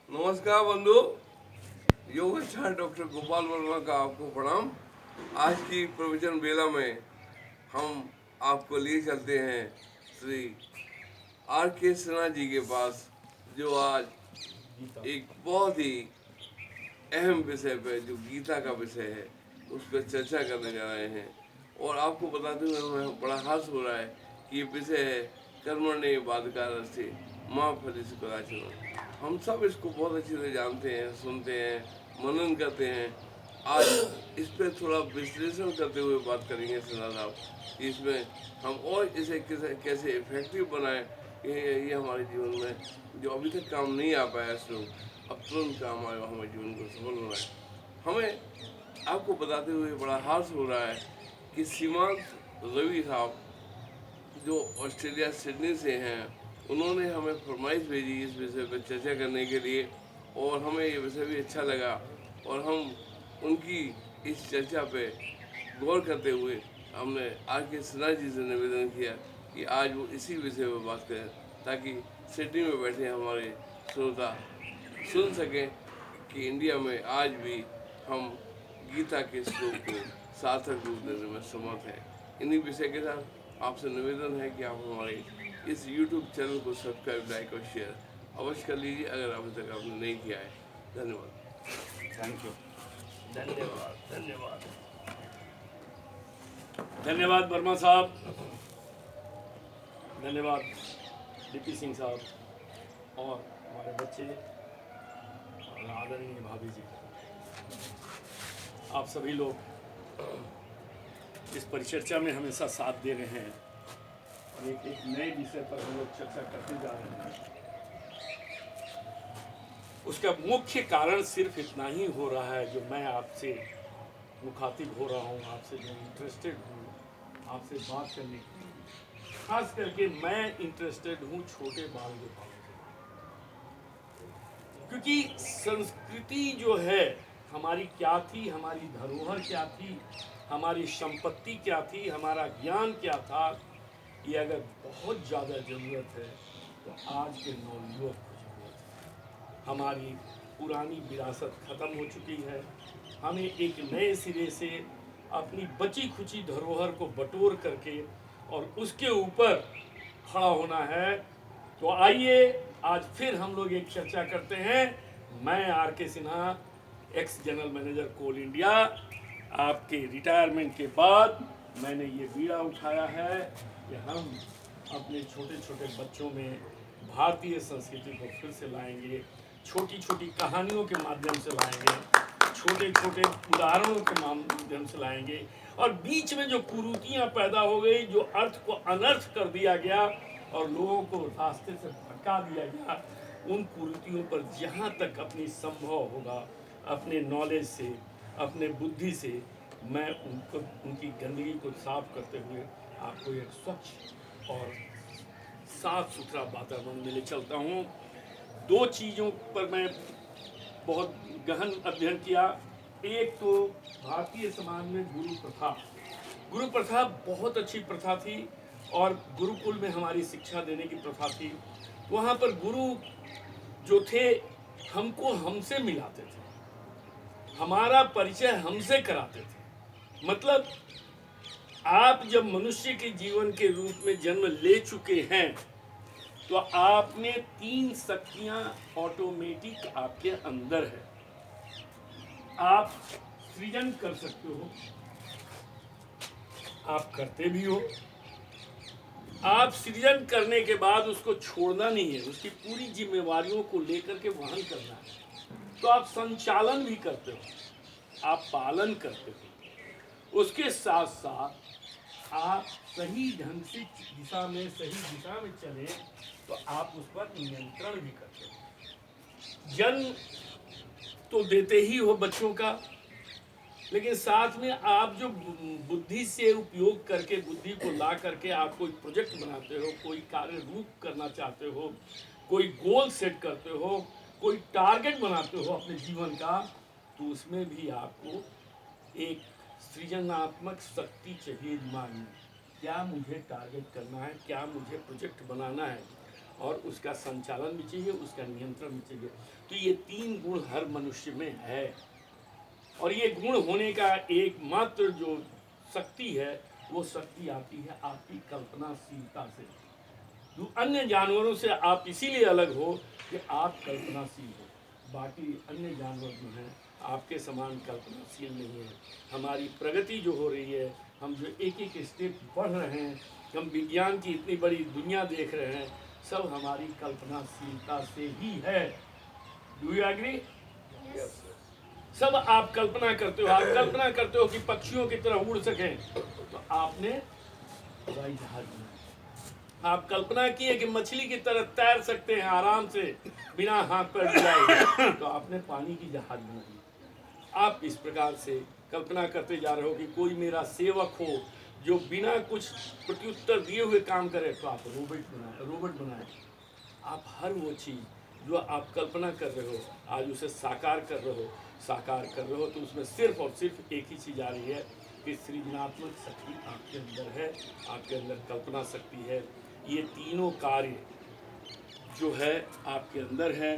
नमस्कार बंधु। योगाचार्य डॉक्टर गोपाल वर्मा का आपको प्रणाम। आज की प्रवचन बेला में हम आपको लिए चलते हैं श्री आर के सिन्हा जी के पास, जो आज एक बहुत ही अहम विषय पे, जो गीता का विषय है, उस पर चर्चा करने जा रहे हैं। और आपको बताते हुए हमें बड़ा हर्ष हो रहा है कि ये विषय है कर्मण्य बाधिकारस्ते माँ फलिषु कदाचन। हम सब इसको बहुत अच्छी तरह जानते हैं, सुनते हैं, मनन करते हैं। आज इस पर थोड़ा विश्लेषण करते हुए बात करेंगे सिन्हा साहब कि इसमें हम और इसे कैसे इफेक्टिव बनाएं। ये हमारे जीवन में जो अभी तक काम नहीं आ पाया श्लोक, अब तुरंत काम आएगा हमारे जीवन को सफल बनाए। हमें आपको बताते हुए बड़ा हर्ष हो रहा है कि सीमांत रवि साहब, जो ऑस्ट्रेलिया सिडनी से हैं, उन्होंने हमें फरमाइश भेजी इस विषय पर चर्चा करने के लिए। और हमें ये विषय भी अच्छा लगा और हम उनकी इस चर्चा पे गौर करते हुए हमने आर के सिन्हा जी से निवेदन किया कि आज वो इसी विषय पर बात करें, ताकि सिडनी में बैठे हमारे श्रोता सुन सकें कि इंडिया में आज भी हम गीता के श्लोक को सार्थक रूप देने में समर्थ हैं। इन्हीं विषय के साथ आपसे निवेदन है कि आप हमारे इस YouTube चैनल को सब्सक्राइब, लाइक और शेयर अवश्य कर लीजिए, अगर अभी तक आपने नहीं किया है। धन्यवाद। Thank you. धन्यवाद वर्मा साहब, धन्यवाद डीपी सिंह साहब और हमारे बच्चे और आदरणीय भाभी जी। आप सभी लोग इस परिचर्चा में हमेशा साथ दे रहे हैं और एक नए विषय पर हम लोग चर्चा करते जा रहे हैं। उसका मुख्य कारण सिर्फ इतना ही हो रहा है, जो मैं आपसे मुखातिब हो रहा हूँ, आपसे जो इंटरेस्टेड हूँ, आपसे बात करने की, खास करके मैं इंटरेस्टेड हूँ छोटे बाल गोपालों से। क्योंकि संस्कृति जो है हमारी क्या थी, हमारी धरोहर क्या थी, हमारी संपत्ति क्या थी, हमारा ज्ञान क्या था, ये अगर बहुत ज़्यादा ज़रूरत है तो आज के नवयुवक को ज़रूरत है। हमारी पुरानी विरासत ख़त्म हो चुकी है। हमें एक नए सिरे से अपनी बची खुची धरोहर को बटोर करके और उसके ऊपर खड़ा होना है। तो आइए आज फिर हम लोग एक चर्चा करते हैं। मैं are K Sinha, x general manager coal India, आपके रिटायरमेंट के बाद मैंने ये बीड़ा उठाया है कि हम अपने छोटे छोटे बच्चों में भारतीय संस्कृति को फिर से लाएंगे, छोटी छोटी कहानियों के माध्यम से लाएंगे, छोटे छोटे उदाहरणों के माध्यम से लाएंगे। और बीच में जो कुरीतियाँ पैदा हो गई, जो अर्थ को अनर्थ कर दिया गया और लोगों को रास्ते से भटका दिया गया, उन कुरीतियों पर जहाँ तक अपनी संभव होगा, अपने नॉलेज से, अपने बुद्धि से, मैं उनको उनकी गंदगी को साफ करते हुए आपको एक स्वच्छ और साफ सुथरा वातावरण में ले चलता हूँ। दो चीज़ों पर मैं बहुत गहन अध्ययन किया। एक तो भारतीय समाज में गुरु प्रथा बहुत अच्छी प्रथा थी और गुरुकुल में हमारी शिक्षा देने की प्रथा थी। वहाँ पर गुरु जो थे हमको हमसे मिलाते थे, हमारा परिचय हमसे कराते थे। मतलब आप जब मनुष्य के जीवन के रूप में जन्म ले चुके हैं तो आपने 3 शक्तियां ऑटोमेटिक आपके अंदर है। आप सृजन कर सकते हो, आप करते भी हो। आप सृजन करने के बाद उसको छोड़ना नहीं है, उसकी पूरी जिम्मेवारियों को लेकर के वहन करना है। तो आप संचालन भी करते हो, आप पालन करते हो, उसके साथ साथ आप सही ढंग से सही दिशा में चले तो आप उस पर नियंत्रण भी करते हो। जन्म तो देते ही हो बच्चों का, लेकिन साथ में आप जो बुद्धि से उपयोग करके, बुद्धि को ला करके आप कोई प्रोजेक्ट बनाते हो, कोई कार्य रूप करना चाहते हो, कोई गोल सेट करते हो, कोई टारगेट बनाते हो अपने जीवन का, तो उसमें भी आपको एक सृजनात्मक शक्ति चाहिए दिमाग में। क्या मुझे टारगेट करना है, क्या मुझे प्रोजेक्ट बनाना है, और उसका संचालन भी चाहिए, उसका नियंत्रण भी चाहिए। तो ये 3 गुण हर मनुष्य में है, और ये गुण होने का एकमात्र जो शक्ति है, वो शक्ति आती है आपकी कल्पनाशीलता से। जो अन्य जानवरों से आप इसीलिए अलग हो कि आप कल्पनाशील हो, बाकी अन्य जानवर जो हैं आपके समान कल्पनाशील नहीं है। हमारी प्रगति जो हो रही है, हम जो एक एक स्टेप बढ़ रहे हैं, हम विज्ञान की इतनी बड़ी दुनिया देख रहे हैं, सब हमारी कल्पनाशीलता से ही है। Do you agree? सब आप कल्पना करते हो, आप कल्पना करते हो कि पक्षियों की तरह उड़ सकें, तो आपने हवाई जहाज बनाया। आप कल्पना किए कि मछली की तरह तैर सकते हैं आराम से बिना हाथ पैर हिलाए, तो आपने पानी की जहाज बनाई। आप इस प्रकार से कल्पना करते जा रहे हो कि कोई मेरा सेवक हो जो बिना कुछ प्रत्युत्तर दिए हुए काम करे, तो आप रोबोट बनाए। आप हर वो चीज़ जो आप कल्पना कर रहे हो, आज उसे साकार कर रहे हो, तो उसमें सिर्फ और सिर्फ एक ही चीज़ आ रही है कि सृजनात्मक शक्ति आपके अंदर है, आपके अंदर कल्पना शक्ति है। ये तीनों कार्य जो है आपके अंदर है,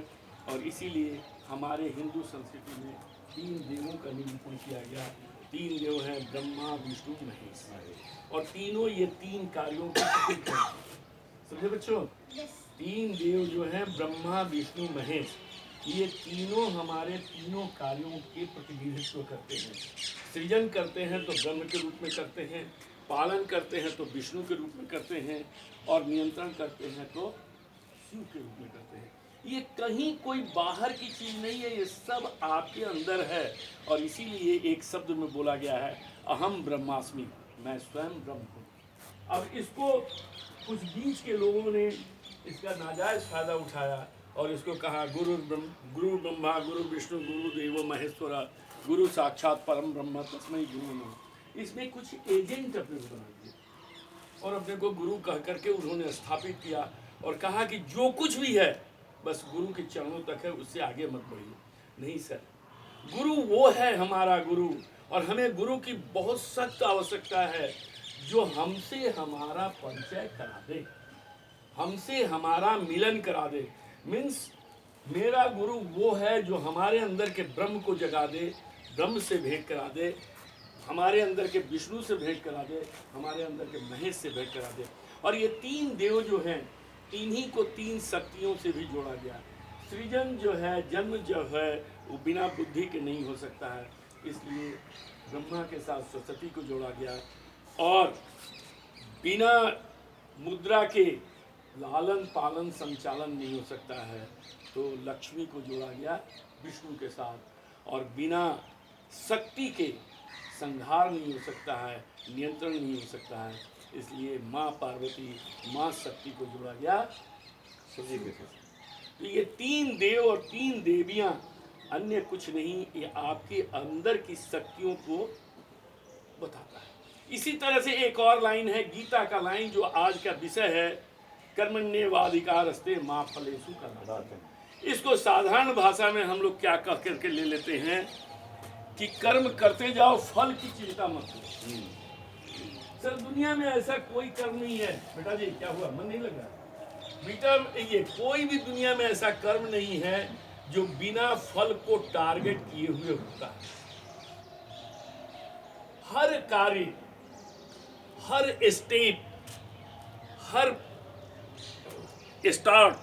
और इसीलिए हमारे हिंदू संस्कृति में 3 देवों का निरूपण किया गया। 3 देव हैं, ब्रह्मा विष्णु महेश, और तीनों ये 3 कार्यों के प्रतीक हैं। समझे बच्चों? 3 देव जो हैं, ब्रह्मा विष्णु महेश, ये तीनों हमारे तीनों कार्यों के प्रतिनिधित्व करते हैं। सृजन करते हैं तो ब्रह्म के रूप में करते हैं, पालन करते हैं तो विष्णु के रूप में करते हैं, और नियंत्रण करते हैं तो शिव के रूप में करते हैं। ये कहीं कोई बाहर की चीज नहीं है, ये सब आपके अंदर है। और इसीलिए एक शब्द में बोला गया है, अहम ब्रह्मास्मि, मैं स्वयं ब्रह्म हूँ। अब इसको कुछ बीच के लोगों ने इसका नाजायज फायदा उठाया और इसको कहा गुरु ब्रह्मा गुरु विष्णु गुरु देवो महेश्वरा गुरु साक्षात परम ब्रह्म तस्मै गुरु नमः। इसमें कुछ एजेंट अपने को बना दिए और अपने को गुरु कह करके उन्होंने स्थापित किया और कहा कि जो कुछ भी है बस गुरु के चरणों तक है, उससे आगे मत बढ़िए। नहीं सर, गुरु वो है हमारा गुरु, और हमें गुरु की बहुत सख्त आवश्यकता है जो हमसे हमारा परिचय करा दे, हमसे हमारा मिलन करा दे। मीन्स मेरा गुरु वो है जो हमारे अंदर के ब्रह्म को जगा दे, ब्रह्म से भेंट करा दे, हमारे अंदर के विष्णु से भेंट करा दे, हमारे अंदर के महेश से भेंट करा दे। और ये 3 देव जो हैं, इन्हीं को 3 शक्तियों से भी जोड़ा गया। सृजन जो है, जन्म जो है, वो बिना बुद्धि के नहीं हो सकता है, इसलिए ब्रह्मा के साथ सरस्वती को जोड़ा गया। और बिना मुद्रा के लालन पालन संचालन नहीं हो सकता है, तो लक्ष्मी को जोड़ा गया विष्णु के साथ। और बिना शक्ति के संहार नहीं हो सकता है, नियंत्रण नहीं हो सकता है, इसलिए माँ पार्वती माँ शक्ति को जोड़ा गया शिव के साथ। तो ये 3 देव और 3 देवियाँ अन्य कुछ नहीं, ये आपके अंदर की शक्तियों को बताता है। इसी तरह से एक और लाइन है, गीता का लाइन जो आज का विषय है, कर्मण्येवाधिकारस्ते मा फलेषु कदाचन। इसको साधारण भाषा में हम लोग क्या कह करके ले लेते हैं कि कर्म करते जाओ, फल की चिंता मत करो। सर दुनिया में ऐसा कोई कर्म नहीं है। बेटा जी क्या हुआ, मन नहीं लग रहा? बेटा ये कोई भी दुनिया में ऐसा कर्म नहीं है जो बिना फल को टारगेट किए हुए होता है। हर कार्य, हर स्टेप, हर स्टार्ट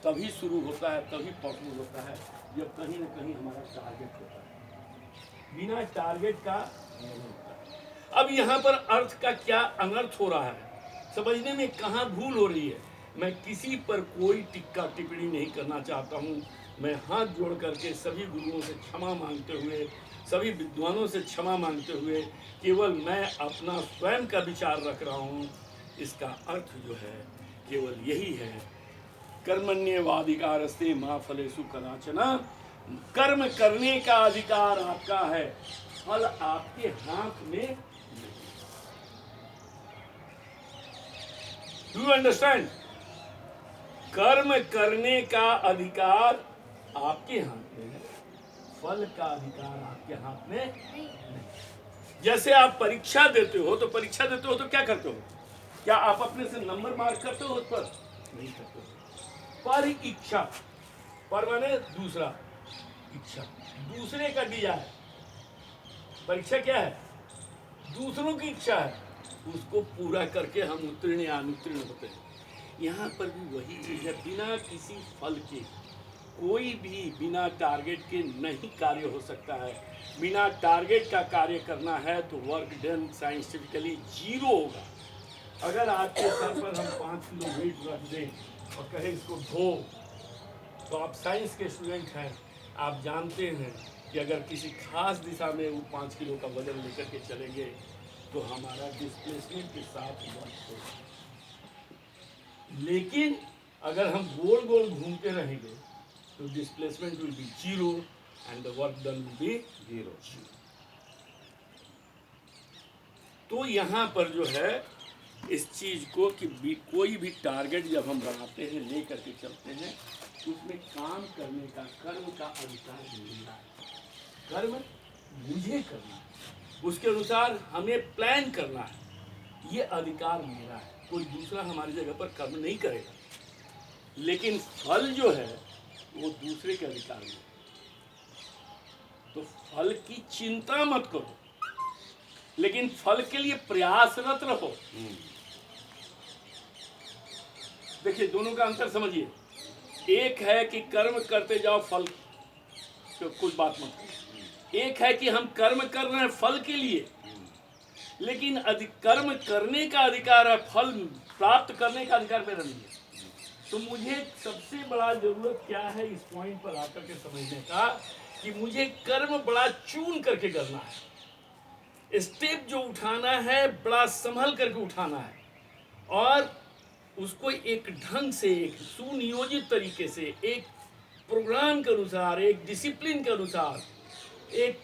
तभी शुरू होता है, तभी पॉसिबल होता है जब कहीं ना कहीं हमारा टारगेट होता है। बिना टारगेट का नहीं होता। अब यहाँ पर अर्थ का क्या अनर्थ हो रहा है, समझने में कहाँ भूल हो रही है, मैं किसी पर कोई टिक्का टिप्पणी नहीं करना चाहता हूँ। मैं हाथ जोड़ करके सभी गुरुओं से क्षमा मांगते हुए, सभी विद्वानों से क्षमा मांगते हुए, केवल मैं अपना स्वयं का विचार रख रहा हूँ। इसका अर्थ जो है केवल यही है, कर्मण्येवाधिकारस्ते मा फलेषु कदाचन। कर्म करने का अधिकार आपका है, फल आपके हाथ में। Do you understand? कर्म करने का अधिकार आपके हाथ में है, फल का अधिकार आपके हाथ में नहीं। जैसे आप परीक्षा देते हो तो क्या करते हो? क्या आप अपने से नंबर मार्क करते हो उस पर? नहीं करते हो। पर इच्छा, पर माने दूसरा, इच्छा दूसरे का डिजायर, परीक्षा क्या है? दूसरों की इच्छा है, उसको पूरा करके हम उत्तीर्ण या अनुत्तीर्ण होते हैं। यहाँ पर भी वही चीज है, बिना किसी फल के कोई भी बिना टारगेट के नहीं कार्य हो सकता है। बिना टारगेट का कार्य करना है तो वर्क डन साइंटिफिकली जीरो होगा। अगर आपके सर पर हम 5 किलो वेट रख दें और कहें इसको ढो, तो आप साइंस के स्टूडेंट हैं, आप जानते हैं कि अगर किसी खास दिशा में वो 5 किलो का वजन लेकर के चलेंगे तो हमारा डिस्प्लेसमेंट के साथ वर्क होगा। लेकिन अगर हम गोल गोल घूमते रहेंगे तो displacement will be zero and the work done will be zero. तो यहाँ पर जो है इस चीज को कि कोई भी टारगेट जब हम बनाते हैं, ले करके चलते हैं, तो उसमें काम करने का, कर्म का अधिकार मिलता है। कर्म मुझे करना है, उसके अनुसार हमें प्लान करना है, ये अधिकार मेरा है। कोई दूसरा हमारी जगह पर कर्म नहीं करेगा। लेकिन फल जो है वो दूसरे के अधिकार में। तो फल की चिंता मत करो, लेकिन फल के लिए प्रयासरत रहो। देखिए, दोनों का अंतर समझिए। एक है कि कर्म करते जाओ, फल तो कुछ बात मत करो। एक है कि हम कर्म कर रहे हैं फल के लिए, लेकिन कर्म करने का अधिकार है, फल प्राप्त करने का अधिकार मेरा नहीं है। तो मुझे सबसे बड़ा जरूरत क्या है इस पॉइंट पर आकर के समझने का, कि मुझे कर्म बड़ा चून करके करना है। स्टेप जो उठाना है बड़ा संभल करके उठाना है, और उसको एक ढंग से, एक सुनियोजित तरीके से, एक प्रोग्राम के अनुसार, एक डिसिप्लिन के अनुसार, एक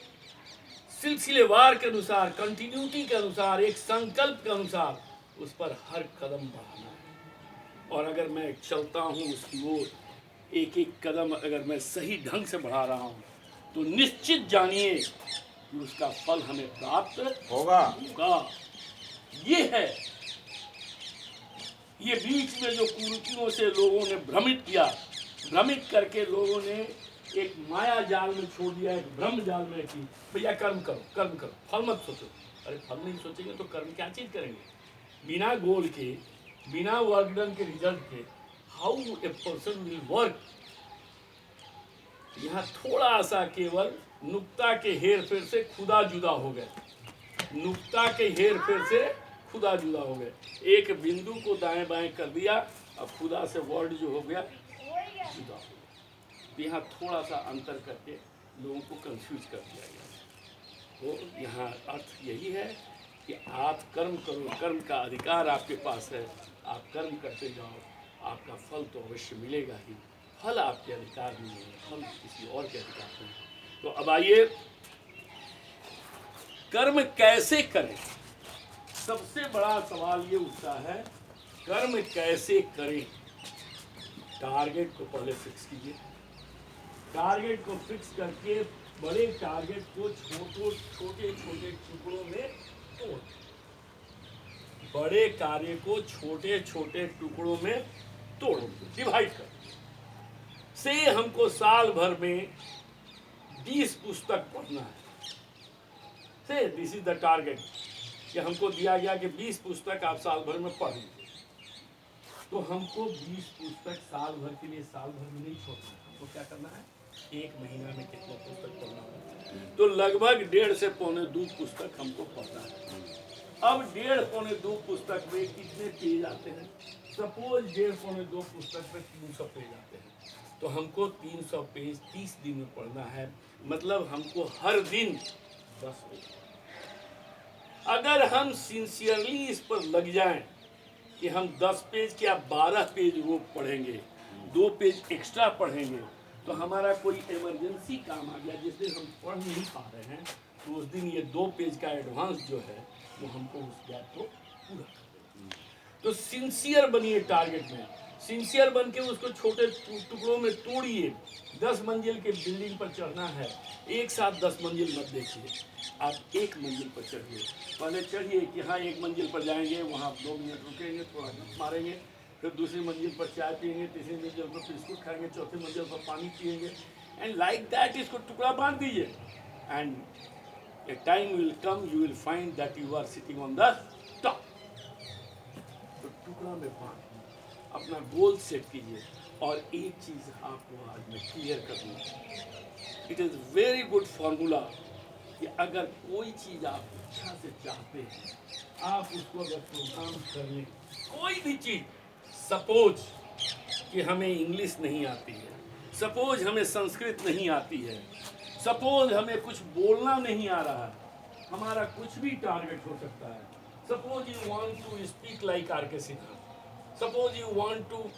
सिलसिलेवार के अनुसार, कंटिन्यूटी के अनुसार, एक संकल्प के अनुसार उस पर हर कदम बढ़ाना है। और अगर मैं चलता हूँ उसकी ओर, एक एक कदम अगर मैं सही ढंग से बढ़ा रहा हूँ, तो निश्चित जानिए कि उसका फल हमें प्राप्त होगा। ये है, ये बीच में जो कुरीतियों से लोगों ने भ्रमित किया, भ्रमित करके लोगों ने एक माया जाल में छोड़ दिया, एक ब्रह्म जाल में कि भैया कर्म करो, कर्म करो, फल मत सोचो। अरे फल नहीं सोचेंगे तो कर्म क्या चीज करेंगे? बिना गोल के, बिना वर्क डन के रिजल्ट के how a person will work. यहाँ थोड़ा सा केवल नुक्ता के हेर फेर से खुदा जुदा हो गए, नुक्ता के हेर फेर से खुदा जुदा हो गए। एक बिंदु को दाएं बाएं कर दिया, अब खुदा से वर्ड जो हो गया जुदा हो गया। तो यहाँ थोड़ा सा अंतर करके लोगों को कंफ्यूज कर दिया गया। तो यहाँ अर्थ यही है कि आप कर्म करो, कर्म का अधिकार आपके पास है, आप कर्म करते जाओ, आपका फल तो अवश्य मिलेगा ही। फल आपके अधिकार में नहीं है, फल किसी और के अधिकार में है। तो अब आइए, कर्म कैसे करें? सबसे बड़ा सवाल ये उठता है, कर्म कैसे करें? टारगेट को पहले फिक्स कीजिए। टारगेट को फिक्स करके बड़े टारगेट को छोटे छोटे टुकड़ों में तोड़, बड़े कार्य को छोटे छोटे टुकड़ों में तोड़, डिवाइड कर। से हमको साल भर में 20 पुस्तक पढ़ना है, से दिस इज द टारगेट, कि हमको दिया गया कि 20 पुस्तक आप साल भर में पढ़ लीजिए। तो हमको 20 पुस्तक साल भर के लिए साल भर में नहीं छोड़ना है। हमको क्या करना है? एक महीना में कितना पुस्तक पढ़ना है? तो लगभग 1.5 से 1.25 पुस्तक हमको पढ़ना है। अब 1.5 पौने 2 पुस्तक में कितने पेज आते हैं? सपोज 1.5 पौने 2 पुस्तक में 300 पेज आते हैं, तो हमको 300 पेज 30 दिन में पढ़ना है। मतलब हमको हर दिन 10 पेज। अगर हम सिंसियरली इस पर लग जाएं कि हम 10 पेज क्या 12 पेज वो पढ़ेंगे, 2 पेज एक्स्ट्रा पढ़ेंगे, तो हमारा कोई इमरजेंसी काम आ गया जिस दिन हम पढ़ नहीं पा रहे हैं, तो उस दिन ये 2 पेज का एडवांस जो है वो हमको उस गैप को पूरा कर देगा। तो सिंसियर बनिए टारगेट में, सिंसियर बन के उसको छोटे टुकड़ों में तोड़िए। 10 मंजिल के बिल्डिंग पर चढ़ना है, एक साथ 10 मंजिल मत देखिए, आप एक मंजिल पर चढ़िए। पहले चढ़िए कि हाँ 1 मंजिल पर जाएंगे, वहाँ 2 मिनट रुकेंगे, थोड़ा झूठ मारेंगे, फिर दूसरी मंजिल पर चाय पियेंगे, तीसरी मंजिल पर बिस्कुट खाएंगे, चौथी मंजिल पर पानी पियेंगे, एंड लाइक दैट इसको टुकड़ा बांध दीजिए, and a time will come you will find that you are sitting on the top. तो टुकड़ा में बांध अपना गोल सेट कीजिए। और एक चीज आपको आज मैं क्लियर कर दूँ, it is very good formula कि अगर कोई चीज़ आप इच्छा से चाहते हैं, आप उसको अगर प्रोग्राम कर लें, कोई भी चीज़, सपोज कि हमें इंग्लिश नहीं आती है, सपोज हमें संस्कृत नहीं आती है, सपोज हमें कुछ बोलना नहीं आ रहा है, हमारा कुछ भी टारगेट हो सकता है। Suppose you want to speak like R K Sinha, suppose you want to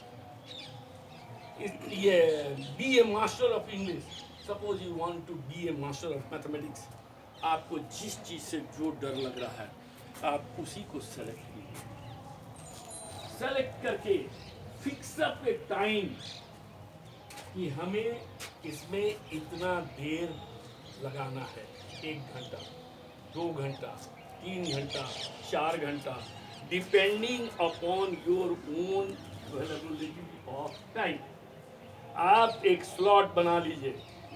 be a master of English, suppose you want to be a master of mathematics. आपको जिस चीज से जो डर लग रहा है, आप उसी को सेलेक्ट कीजिए। सेलेक्ट करके फिक्स अप ए टाइम कि हमें इसमें इतना देर लगाना है, 1 घंटा, 2 घंटा, 3 घंटा, 4 घंटा, depending upon your own availability of time. आप एक स्लॉट बना लीजिए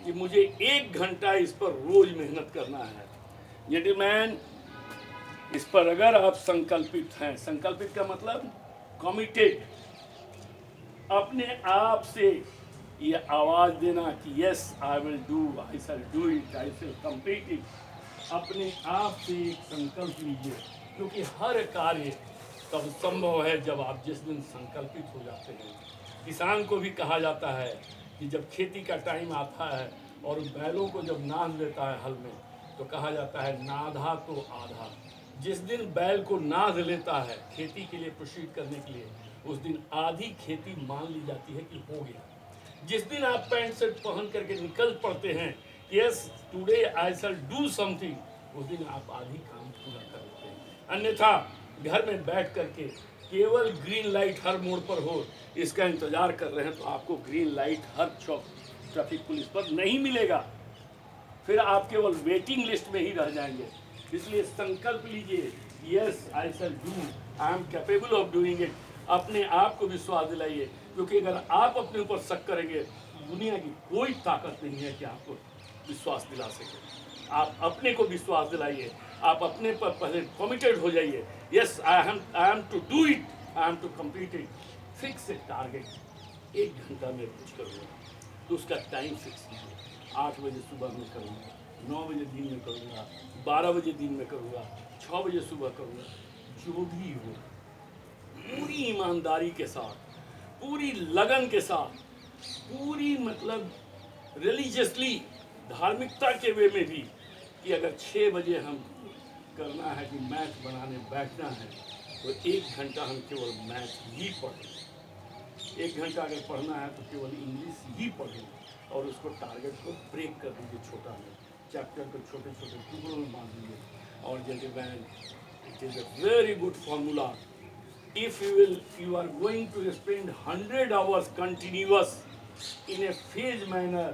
कि मुझे 1 घंटा इस पर रोज मेहनत करना है। जेंटलमैन, इस पर अगर आप संकल्पित हैं, संकल्पित का मतलब कमिटेड, अपने आप से ये आवाज देना कि yes I will do, I shall do it, I shall complete it. अपने आप से एक संकल्प लीजिए, क्योंकि हर कार्य तब संभव है जब आप जिस दिन संकल्पित हो जाते हैं। किसान को भी कहा जाता है कि जब खेती का टाइम आता है और बैलों को जब नाद लेता है हल में, तो कहा जाता है नाधा तो आधा। जिस दिन बैल को नाद लेता है खेती के लिए प्रोसीड करने के लिए, उस दिन आधी खेती मान ली जाती है कि हो गया। जिस दिन आप पैंट शर्ट पहन करके निकल पड़ते हैं, yes today I shall do something, उस दिन आप आधी काम पूरा कर लेते हैं। अन्यथा घर में बैठ करके केवल ग्रीन लाइट हर मोड़ पर हो इसका इंतजार कर रहे हैं, तो आपको ग्रीन लाइट हर चौक ट्रैफिक पुलिस पर नहीं मिलेगा, फिर आप केवल वेटिंग लिस्ट में ही रह जाएंगे। इसलिए संकल्प लीजिए, yes I shall do, I am capable of doing it. अपने आप को विश्वास दिलाइए, क्योंकि अगर आप अपने ऊपर शक करेंगे, दुनिया की कोई ताकत नहीं है कि आपको विश्वास दिला सके। आप अपने को विश्वास दिलाइए, आप अपने पर पहले कमिटेड हो जाइए, yes I am to do it, I am to complete it. Fix a target, 1 घंटा में कुछ करूँगा, तो उसका टाइम फिक्स कीजिए। 8 बजे सुबह में करूँगा, 9 बजे दिन में करूँगा, 12 बजे दिन में करूँगा, 6 बजे सुबह करूँगा, जो भी हो पूरी ईमानदारी के साथ, पूरी लगन के साथ, पूरी मतलब रिलीजियसली, धार्मिकता के वे में भी, कि अगर 6 बजे हम करना है कि मैथ बनाने बैठना है, तो 1 घंटा हम केवल मैथ ही पढ़ें। 1 घंटा अगर पढ़ना है तो केवल इंग्लिश ही पढ़ें, और उसको टारगेट को ब्रेक कर दीजिए, छोटा में चैप्टर को छोटे छोटे टुकड़ों में बांध दीजिए। और gentleman, it is a very good formula. If you are going to spend 100 hours continuous in a phase manner,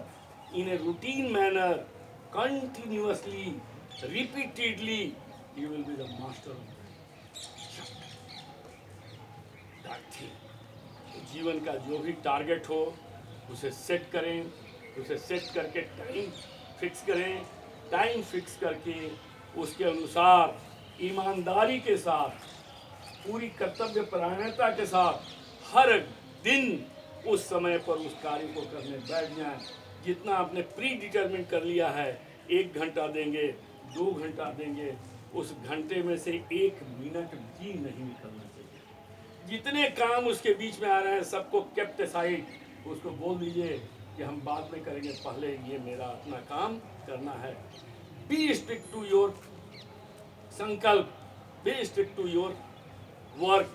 in a routine manner, continuously, repeatedly, you will be the master of that thing. जीवन का जो भी target हो उसे set करें, उसे set करके time fix करें, टाइम फिक्स करके उसके अनुसार ईमानदारी के साथ, पूरी कर्तव्य परायणता के साथ हर दिन उस समय पर उस कार्य को करने बैठ जाएं। जितना आपने प्री डिटरमिन कर लिया है, 1 घंटा देंगे, 2 घंटा देंगे, उस घंटे में से 1 मिनट भी नहीं निकलना चाहिए। जितने काम उसके बीच में आ रहे हैं सबको केप्ट असाइड, उसको बोल दीजिए कि हम बाद में करेंगे, पहले ये मेरा अपना काम करना है। Be strict to your sankalp, be strict to your work.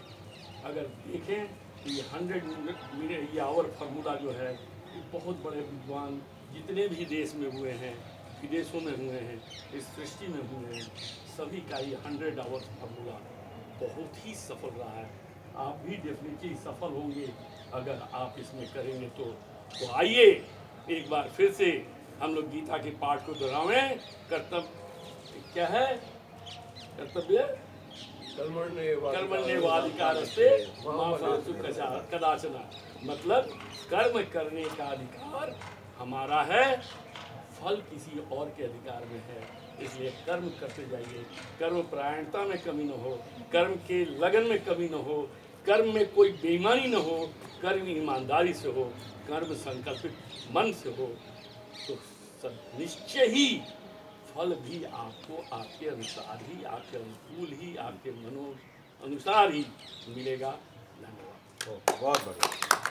अगर देखें तो ये 100 मिनट ये आवर फार्मूला जो है, ये बहुत बड़े विद्वान जितने भी देश में हुए हैं, विदेशों में हुए हैं, इस सृष्टि में हुए हैं, सभी का ये 100 आवर्स फार्मूला बहुत ही सफल रहा है। आप भी डेफिनेटली सफल होंगे अगर आप इसमें करेंगे तो आइए एक बार फिर से हम लोग गीता के पाठ को दोहरावें। कर्तव्य क्या है? कर्तव्य कर्मण्येवाधिकारस्ते मा फलेषु कदाचन। मतलब कर्म करने का अधिकार हमारा है, फल किसी और के अधिकार में है। इसलिए कर्म करते जाइए, कर्म परायणता में कमी न हो, कर्म के लगन में कमी न हो, कर्म में कोई बेईमानी न हो, कर्म ईमानदारी से हो, कर्म संकल्पित मन से हो, तो निश्चय ही फल भी आपको आपके अनुसार ही, आपके अनुकूल ही, आपके मनो अनुसार ही मिलेगा। धन्यवाद। बहुत बढ़िया।